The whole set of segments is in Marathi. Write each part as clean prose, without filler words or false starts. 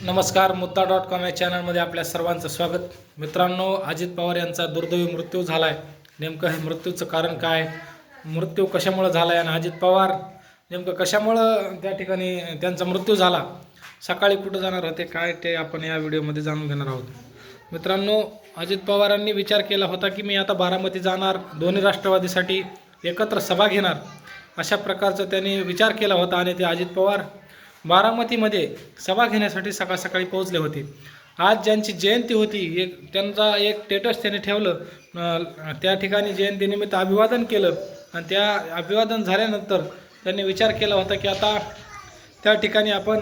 नमस्कार, मुद्दा.com या चॅनलमध्ये आपल्या सर्वांचं स्वागत. मित्रांनो, अजित पवार यांचा दुर्दैवी मृत्यू झाला आहे. नेमकं हे मृत्यूचं कारण काय, मृत्यू कशामुळे झाला आहे आणि अजित पवार नेमकं कशामुळं त्या ठिकाणी त्यांचा मृत्यू झाला, सकाळी कुठं जाणार होते, काय ते आपण या व्हिडिओमध्ये जाणून घेणार आहोत. मित्रांनो, अजित पवारांनी विचार केला होता की मी आता बारामती जाणार, दोन्ही राष्ट्रवादीसाठी एकत्र सभा घेणार, अशा प्रकारचा त्यांनी विचार केला होता आणि ते अजित पवार बारामतीमध्ये सभा घेण्यासाठी सकाळ सकाळी पोहोचले होते. आज ज्यांची जयंती होती, त्यांचा एक स्टेटस त्यांनी ठेवलं. त्या ठिकाणी जयंतीनिमित्त अभिवादन केलं आणि त्या अभिवादन झाल्यानंतर त्यांनी विचार केला होता की आता त्या ठिकाणी आपण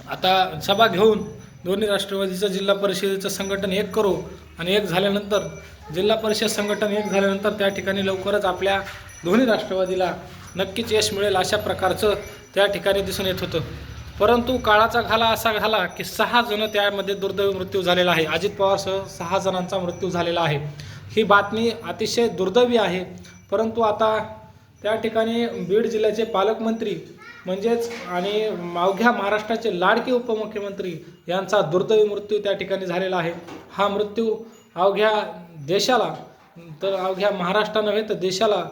आता सभा घेऊन दोन्ही राष्ट्रवादीचं जिल्हा परिषदेचं संघटन एक करू आणि एक झाल्यानंतर जिल्हा परिषद संघटन एक झाल्यानंतर त्या ठिकाणी लवकरच आपल्या दोन्ही राष्ट्रवादीला नक्कीच यश मिळेल, अशा प्रकारचं त्या ठिकाणी दिसून येत होतं. परंतु काळाचा घाला असा झाला की 6 जण त्यामध्ये दुर्दैवी मृत्यू झालेला आहे. अजित पवारसह 6 जणांचा मृत्यू झालेला आहे. ही बातमी अतिशय दुर्दैवी आहे. परंतु आता त्या ठिकाणी बीड जिल्ह्याचे पालकमंत्री म्हणजेच आणि अवघ्या महाराष्ट्राचे लाडके उपमुख्यमंत्री यांचा दुर्दैवी मृत्यू त्या ठिकाणी झालेला आहे. हा मृत्यू अवघ्या देशाला, तर अवघ्या महाराष्ट्र नव्हे तर देशाला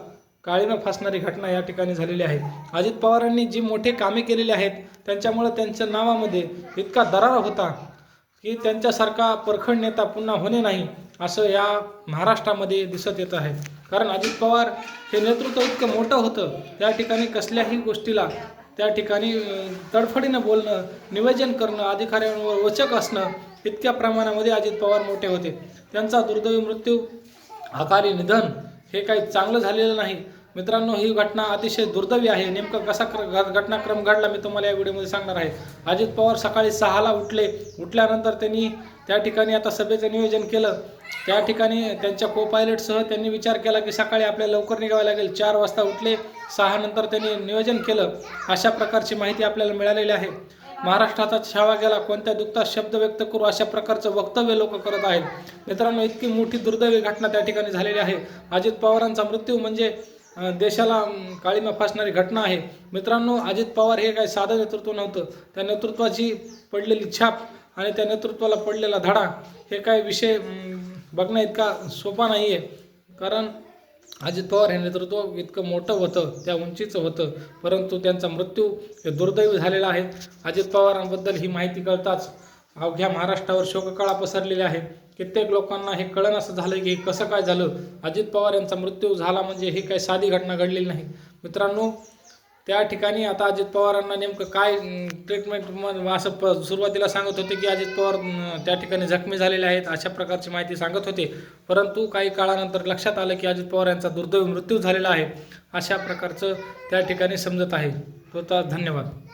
काळीनं फासणारी घटना या ठिकाणी झालेली आहे. अजित पवारांनी जी मोठे कामे केलेली आहेत, त्यांच्यामुळे त्यांच्या नावामध्ये इतका दरार होता की त्यांच्यासारखा परखड नेता पुन्हा होणे नाही, असं या महाराष्ट्रामध्ये दिसत येत आहे. कारण अजित पवार हे नेतृत्व इतकं मोठं होतं, त्या ठिकाणी कसल्याही गोष्टीला त्या ठिकाणी तडफडीनं बोलणं, निवेदन करणं, अधिकाऱ्यांवर वचक असणं, इतक्या प्रमाणामध्ये अजित पवार मोठे होते. त्यांचा दुर्दैवी मृत्यू, अकाली निधन हे काही चांगलं झालेलं नाही. मित्रांनो, ही घटना अतिशय दुर्दैवी आहे. नेमकं कसा घटनाक्रम घडला मी तुम्हाला या व्हिडिओमध्ये सांगणार आहे. अजित पवार सकाळी 6ला उठल्यानंतर त्यांनी त्या ठिकाणी आता सभेचं नियोजन केलं. त्या ठिकाणी त्यांच्या को पायलटसह त्यांनी विचार केला की सकाळी आपल्याला लवकर निघावं लागेल. 4 वाजता उठले, 6 नंतर त्यांनी नियोजन केलं, अशा प्रकारची माहिती आपल्याला मिळालेली आहे. महाराष्ट्राचा छावा गेला, कोणत्या दुःखात शब्द व्यक्त करू, अशा प्रकारचं वक्तव्य लोक करत आहेत. मित्रांनो, इतकी मोठी दुर्दैवी घटना त्या ठिकाणी झालेली आहे. अजित पवारांचा मृत्यू म्हणजे देशाला काळीमा फासणारी घटना आहे. मित्रांनो, अजित पवार हे काही साधं नेतृत्व नव्हतं. त्या नेतृत्वाची पडलेली छाप आणि त्या नेतृत्वाला पडलेला धडा हे काही विषय बघण्या इतका सोपा नाही आहे. कारण अजित पवार हे नेतृत्व इतकं मोठं होतं, त्या उंचीचं होतं, परंतु त्यांचा मृत्यू हे दुर्दैवी झालेला आहे. अजित पवारांबद्दल ही माहिती कळताच अवघ्या महाराष्ट्रावर शोककळा पसरलेली आहे. कित्येक लोकांना हे कळण असं झालं की कसं काय झालं, अजित पवार यांचा मृत्यू झाला म्हणजे ही काही साधी घटना घडलेली नाही. मित्रांनो, त्या ठिकाणी आता अजित पवारांना नेमकं काय ट्रीटमेंट असं सुरुवातीला सांगत होते की अजित पवार त्या ठिकाणी जखमी झालेले आहेत, अशा प्रकारची माहिती सांगत होते. परंतु काही काळानंतर लक्षात आलं की अजित पवार यांचा दुर्दैवी मृत्यू झालेला आहे, अशा प्रकारचं त्या ठिकाणी समजत आहे. तो धन्यवाद.